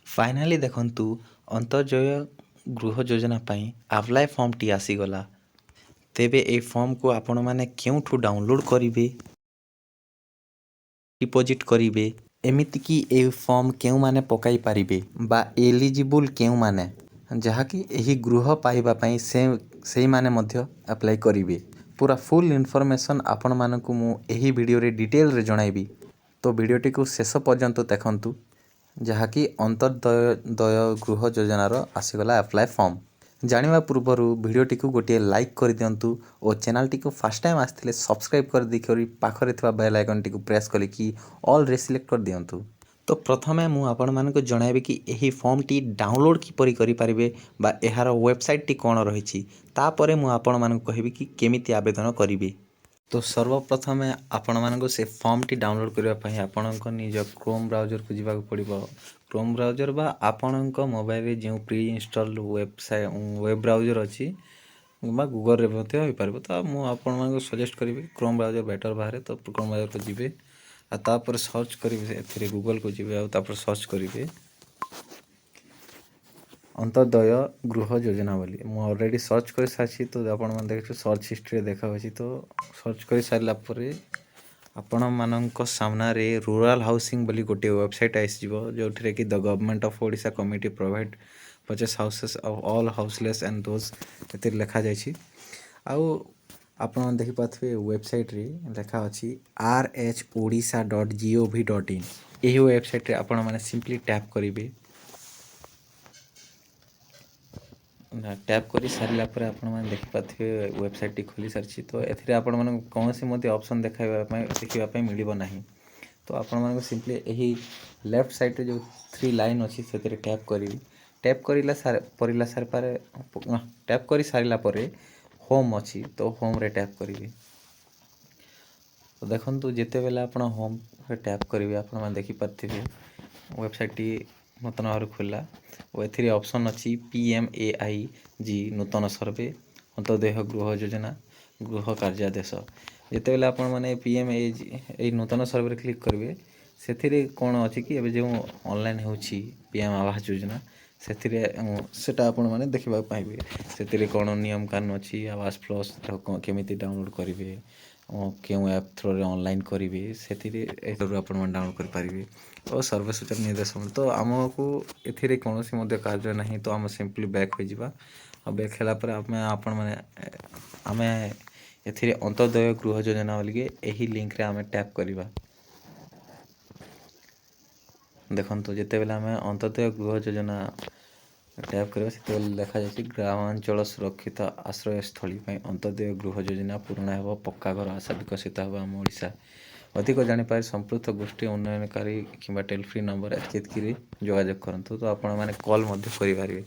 Finally देखंतु अंत्योदय गृह योजना पाई अप्लाई फॉर्मटी आसीगला। तेबे ए फॉर्म को आपण माने केउठू डाउनलोड करिवे, डिपोजिट करिवे, एमिति कि ए फॉर्म केउ माने पकाई पारिबे बा एलिजिबल केउ माने जहाँकि एही गृह पाइबा पाई से माने मध्य अप्लाई करिवे। पूरा फुल इनफॉरमेशन आपण मानकु मु एही वीडियो रे डिटेल रे जणाइबी। तो वीडियोटी को शेष पर्यंत देखंतु जहाँकि अंत्योदय गृह योजनार आसीगला अप्लाई फॉर्म। जानिबा पूर्वरु वीडियोटी को गोटे लाइक कर दियंतु और चैनल टी को फर्स्ट टाइम आस्थिले सब्सक्राइब कर दिकरी पाखरे थिबा बेल आइकन टी को प्रेस करी कि ऑल रे सिलेक्ट कर दियंतु। तो प्रथमे मु आपण मानको जणाइबी कि एही फॉर्म टी डाउनलोड किपरि करि पारिबे बा एहार वेबसाइट टी कोन रहिछि। तापरे मु आपण मानको कहिबी कि केमिति आवेदन करिवे। तो सर्वप्रथमे आपण मानको से फॉर्म टी डाउनलोड करबा पई आपणक निज क्रोम ब्राउजर को जिबाक पड़िबो। क्रोम ब्राउजर बा आपणक मोबाइल रे जे प्री इंस्टॉल वेब ब्राउजर अछि बा गूगल रे मते होई परबो। तो मु आपण मानको सजेस्ट करिबी क्रोम ब्राउजर बेटर बाहरे। तो क्रोम ब्राउजर को जिबे आ तापर सर्च करिबे, एथिरे गूगल को जिबे आ तापर सर्च करिबे अंत्योदय गृह योजना बोली। मु ऑलरेडी सर्च कर सारी। तो आपण मन देखियो सर्च हिस्ट्री देखा होछि। तो सर्च कर सारला परे आपण मानक सामना रे रूरल हाउसिंग बोली गोटे वेबसाइट आइस जिवो जोठरे कि the government of Odisha committee provide purchase houses of all houseless and those एते लिखा जाय छी। आउ आपण देखि पाथबे वेबसाइट रे लिखा अछि rhodisha.gov.in। एही वेबसाइट रे आपण माने सिंपली टैप करिवे। टैप करी सारिला पर आपण माने देखि पाथबे वेबसाइट टी खोली सारछि। तो एथिरे आपण माने कोनोसी मध्ये ऑप्शन देखिबा पय मिलिबो नाही। तो आपण माने सिंपली एही लेफ्ट साइड रे जो 3 लाइन अछि सेतिरे टैप करिवे। टैप करी सारिला परे होम अछि। तो होम रे टैप करिवे। तो देखंतु जेते बेला आपण होम रे टैप करिवे आपण माने देखि पाथबे वेबसाइट टी नूतन भाव खोला और एथिरे ऑप्शन अछि PMAIG नूतन सर्वे अंत्योदय गृह योजना गृह कार्यादेश। जेते बेला आपण माने PMAIG ए नूतन सर्वे रे क्लिक करिवे सेथिरे कोन अछि कि एबे जो ऑनलाइन होछि PM आवास योजना सेथिरे सेटा आपण माने देखिबा पाइबे। सेथिरे कोन नियम कानून अछि आवास प्लस केमिति डाउनलोड करिवे, केउ ऐप थ्रू रे ऑनलाइन करिवे सेथिरे एथरो आपण माने डाउनलोड कर पारिबे। और सर्वे सूचना निर्देशन तो आमको एथिरे कोनोसी मध्ये कार्य नाही। तो हम सिंपली बैक हो जिबा आ बैक हेला पर आपण माने आमे एथिरे अंत्योदय गृह योजना बोलिके एही लिंक रे आमे टैप करिबा। देखंतु जेते बेला आमे अंत्योदय गृह योजना टैप करिबा सेते लिखा जायछि ग्रामांचल सुरक्षित आश्रय स्थली पई अंत्योदय गृह योजना पूर्ण हेबो पक्का घर आशा विकसित हेबो हम ओडिशा। अधिक जानिपारे संपृक्त गोष्ठी उन्नयनकारी किंबा टेल फ्री नंबर एतकी जोगाजोग करंतु। तो आपण माने कॉल मध्य करि पारिबे।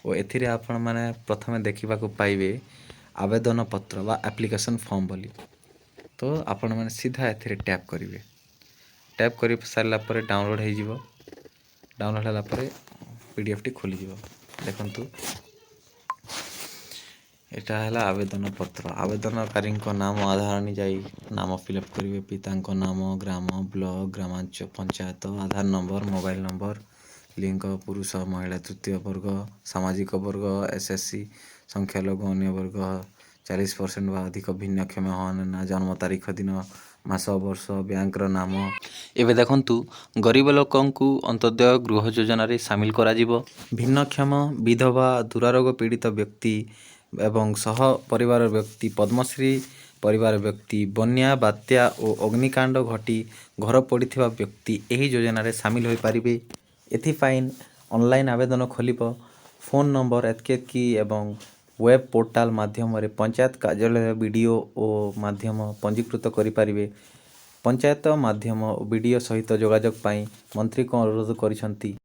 और एथिरे आपण माने प्रथमे देखिबा को पाइबे आवेदन पत्र बा एप्लिकेशन फॉर्म बोली। तो आपण माने सीधा एथिरे टैप करिवे। टैप करि सारला परे डाउनलोड हे जिवो। डाउनलोड होला परे पीडीएफ टी खोली जिवो। देखंतु एटा हला आवेदन पत्र। आवेदनकारी नाम आधार अनुजाई नाम फिलअप करिवे, पिता नाम, ग्राम, ब्लॉक, ग्रामांचल पंचायत, आधार नंबर, मोबाइल नंबर, लिंग पुरुष महिला तृतीय वर्ग, सामाजिक वर्ग SSC, संख्यालघु अन्य वर्ग 40% वा अधिक भिन्नक्षम हन ना, जन्म तारीख दिन मास वर्ष, बैंक नाम। एबे देखंतु गरीब लोकंकु अंत्योदय गृह योजना रे शामिल करा जिवो। भिन्नक्षम, विधवा, दुरारोग पीड़ित व्यक्ति एवं सह परिवार व्यक्ति, पद्मश्री परिवार व्यक्ति, बन्या बात्या और अग्निकांड घटी घर पड़िथिबा व्यक्ति एही योजना रे शामिल होई पारिबे। एथि फाइन ऑनलाइन आवेदन खोलिबो। फोन नंबर एतकी एवं वेब पोर्टाल माध्यम रे पंचायत कार्यालय वीडियो ओ माध्यम पंजीकृत करि पारिबे। पंचायत माध्यम वीडियो सहित जोगाजोग पाई मंत्री को अनुरोध करिसंती।